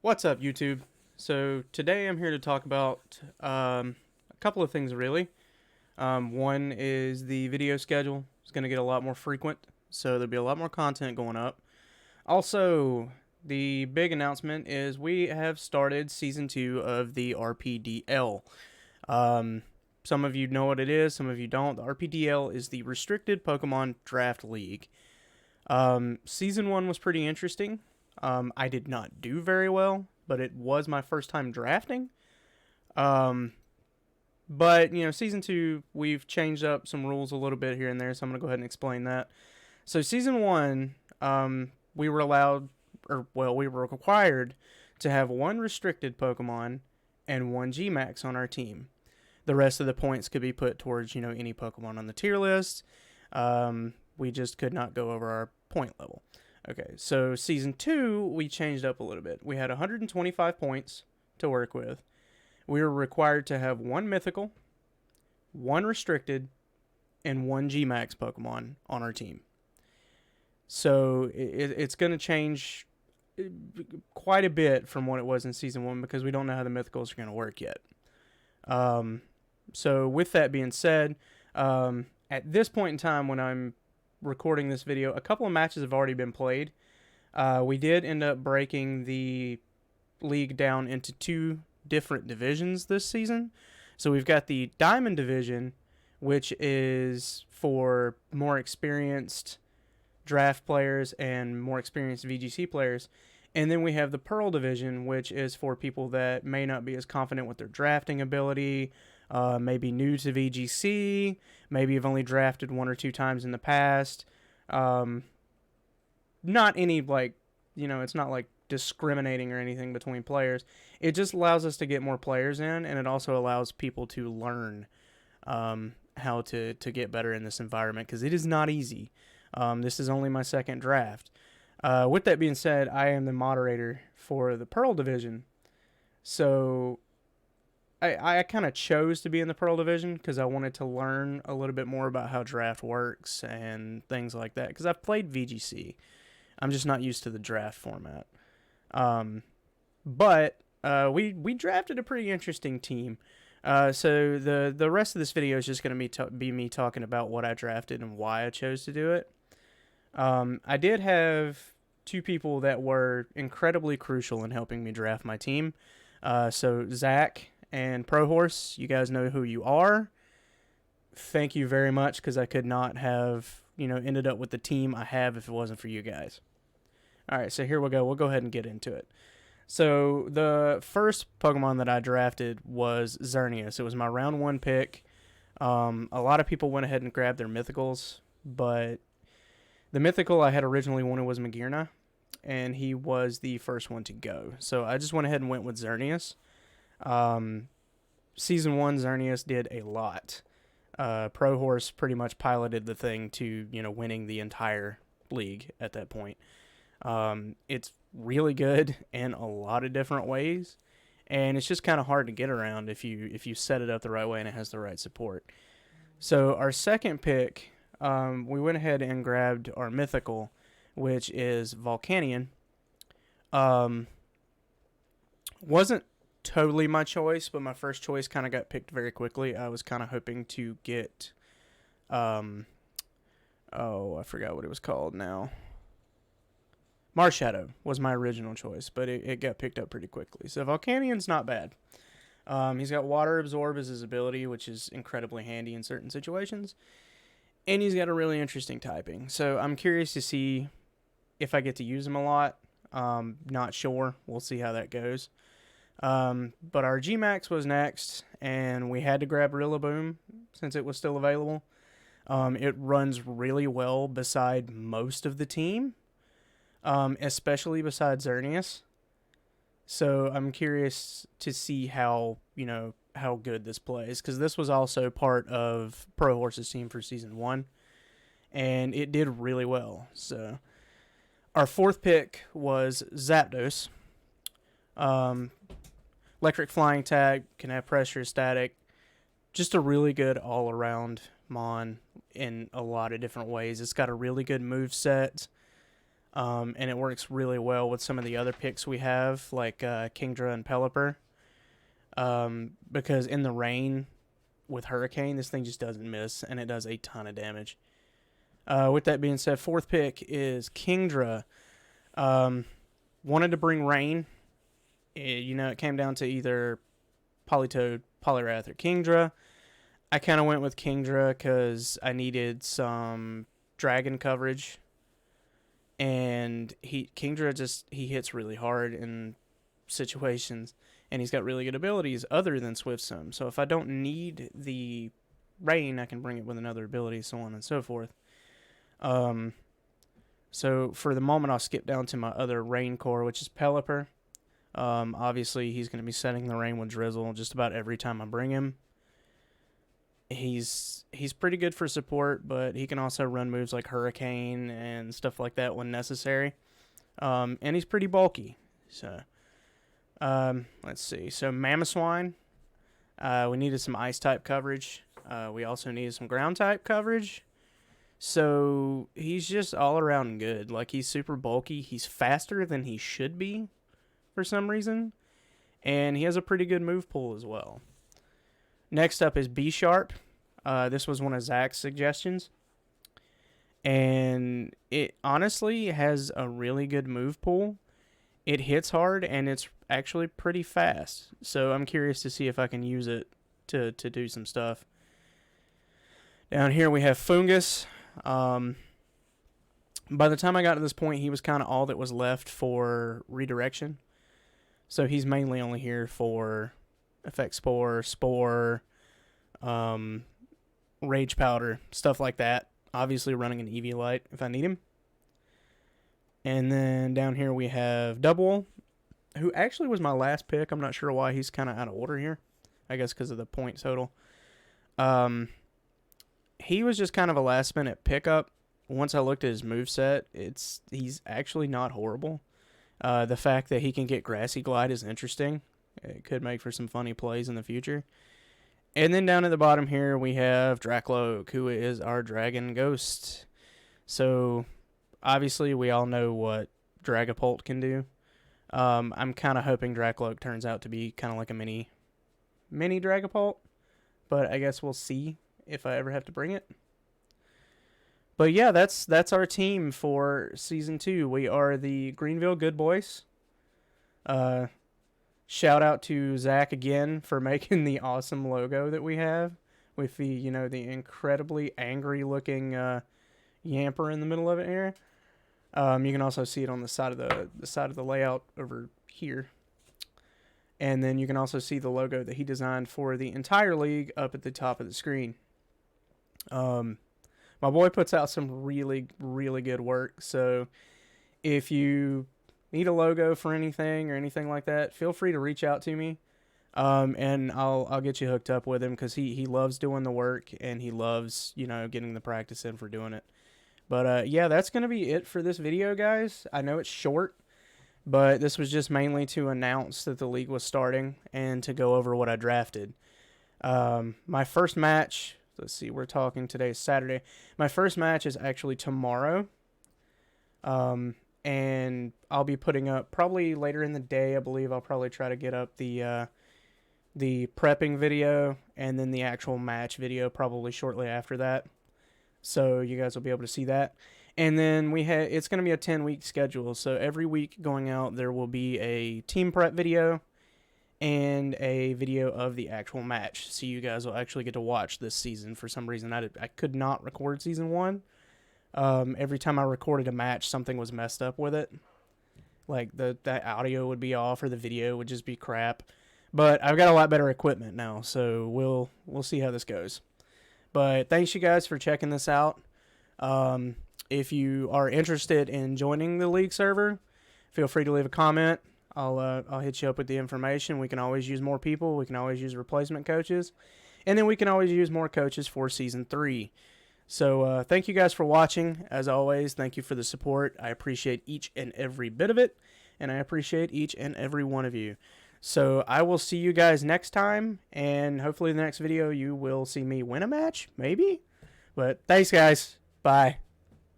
What's up, YouTube? So today I'm here to talk about a couple of things, really. One is the video schedule. It's going to get a lot more frequent, so there'll be a lot more content going up. Also, the big announcement is we have started Season 2 of the RPDL. Some of you know what it is, some of you don't. The RPDL is the Restricted Pokemon Draft League. Season 1 was pretty interesting. I did not do very well, but it was my first time drafting. But, Season 2, we've changed up some rules a little bit here and there, so I'm going to go ahead and explain that. So, Season 1, we were we were required to have one restricted Pokemon and one Gmax on our team. The rest of the points could be put towards, any Pokemon on the tier list. We just could not go over our point level. Okay, so Season 2, we changed up a little bit. We had 125 points to work with. We were required to have one mythical, one restricted, and one Gmax Pokemon on our team. So it's going to change quite a bit from what it was in Season 1 because we don't know how the mythicals are going to work yet. So with that being said, at this point in time when I'm recording this video, a couple of matches have already been played. We did end up breaking the league down into two different divisions this season. So we've got the Diamond Division, which is for more experienced draft players and more experienced VGC players. And then we have the Pearl Division, which is for people that may not be as confident with their drafting ability, maybe new to VGC, maybe have only drafted one or two times in the past. Not any, it's not like discriminating or anything between players. It just allows us to get more players in, and it also allows people to learn how to get better in this environment, because it is not easy. This is only my second draft. With that being said, I am the moderator for the Pearl Division. So I kind of chose to be in the Pearl Division because I wanted to learn a little bit more about how draft works and things like that. Because I've played VGC. I'm just not used to the draft format. But we drafted a pretty interesting team. So the rest of this video is just going to be me talking about what I drafted and why I chose to do it. I did have two people that were incredibly crucial in helping me draft my team. So Zach and Prohorse, you guys know who you are. Thank you very much, because I could not have, ended up with the team I have if it wasn't for you guys. All right, so here we go. We'll go ahead and get into it. So the first Pokemon that I drafted was Xerneas. It was my round 1 pick. A lot of people went ahead and grabbed their mythicals, but the mythical I had originally wanted was Magearna, and he was the first one to go. So I just went ahead and went with Xerneas. Season 1, Xerneas did a lot. Prohorse pretty much piloted the thing to, winning the entire league at that point. It's really good in a lot of different ways, and it's just kind of hard to get around if you set it up the right way and it has the right support. So our second pick, we went ahead and grabbed our mythical, which is Volcanion. Wasn't totally my choice, but my first choice kind of got picked very quickly. I was kind of hoping to get, I forgot what it was called now. Marshadow was my original choice, but it got picked up pretty quickly. So Volcanion's not bad. He's got Water Absorb as his ability, which is incredibly handy in certain situations. And he's got a really interesting typing. So I'm curious to see if I get to use him a lot. Not sure. We'll see how that goes. But our Gmax was next, and we had to grab Rillaboom since it was still available. It runs really well beside most of the team, especially beside Xerneas. So I'm curious to see how good this plays, because this was also part of Prohorse's team for Season 1, and it did really well. So our fourth pick was Zapdos. Electric Flying Tag, can have Pressure, Static. Just a really good all-around Mon in a lot of different ways. It's got a really good move set. and it works really well with some of the other picks we have, like Kingdra and Pelipper. Because in the rain with Hurricane, this thing just doesn't miss, and it does a ton of damage. With that being said, fourth pick is Kingdra. Wanted to bring rain. It came down to either Politoed, Poliwrath, or Kingdra. I kind of went with Kingdra because I needed some dragon coverage. And Kingdra he hits really hard in situations. And he's got really good abilities other than Swift Swim. So if I don't need the rain, I can bring it with another ability, so on and so forth. So for the moment, I'll skip down to my other rain core, which is Pelipper. Obviously, he's going to be setting the rain with Drizzle just about every time I bring him. He's pretty good for support, but he can also run moves like Hurricane and stuff like that when necessary. And he's pretty bulky. So, let's see. So Mamoswine, we needed some ice type coverage. We also needed some ground type coverage. So he's just all around good. Like, he's super bulky. He's faster than he should be for some reason. And he has a pretty good move pool as well. Next up is B-Sharp. This was one of Zach's suggestions. And it honestly has a really good move pool. It hits hard, and it's actually pretty fast. So I'm curious to see if I can use it to do some stuff. Down here we have Fungus. By the time I got to this point, he was kind of all that was left for redirection. So he's mainly only here for Effect Spore, Rage Powder, stuff like that. Obviously running an Eviolite if I need him. And then down here we have Double, who actually was my last pick. I'm not sure why he's kind of out of order here. I guess because of the point total. He was just kind of a last minute pickup. Once I looked at his moveset, he's actually not horrible. The fact that he can get Grassy Glide is interesting. It could make for some funny plays in the future. And then down at the bottom here, we have Dracloak, who is our Dragon Ghost. So, obviously, we all know what Dragapult can do. I'm kind of hoping Dracloak turns out to be kind of like a mini Dragapult. But I guess we'll see if I ever have to bring it. But yeah, that's our team for Season 2. We are the Greenville Good Boys. Shout out to Zach again for making the awesome logo that we have with the incredibly angry looking Yamper in the middle of it here. You can also see it on the side of the layout over here. And then you can also see the logo that he designed for the entire league up at the top of the screen. My boy puts out some really, really good work. So if you need a logo for anything or anything like that, feel free to reach out to me. And I'll get you hooked up with him because he loves doing the work and he loves, getting the practice in for doing it. But yeah, that's going to be it for this video, guys. I know it's short, but this was just mainly to announce that the league was starting and to go over what I drafted. My first match, let's see, we're talking today's Saturday. My first match is actually tomorrow. And I'll be putting up probably later in the day. I believe I'll probably try to get up the prepping video and then the actual match video probably shortly after that. So you guys will be able to see that. And then it's going to be a 10-week schedule. So every week going out, there will be a team prep video and a video of the actual match. So you guys will actually get to watch this season. For some reason, I could not record Season 1. Every time I recorded a match, something was messed up with it. Like that audio would be off or the video would just be crap. But I've got a lot better equipment now, so we'll see how this goes. But thanks you guys for checking this out. If you are interested in joining the league server, feel free to leave a comment. I'll hit you up with the information. We can always use more people. We can always use replacement coaches. And then we can always use more coaches for Season 3. So thank you guys for watching. As always, thank you for the support. I appreciate each and every bit of it. And I appreciate each and every one of you. So I will see you guys next time. And hopefully in the next video you will see me win a match. Maybe. But thanks guys. Bye.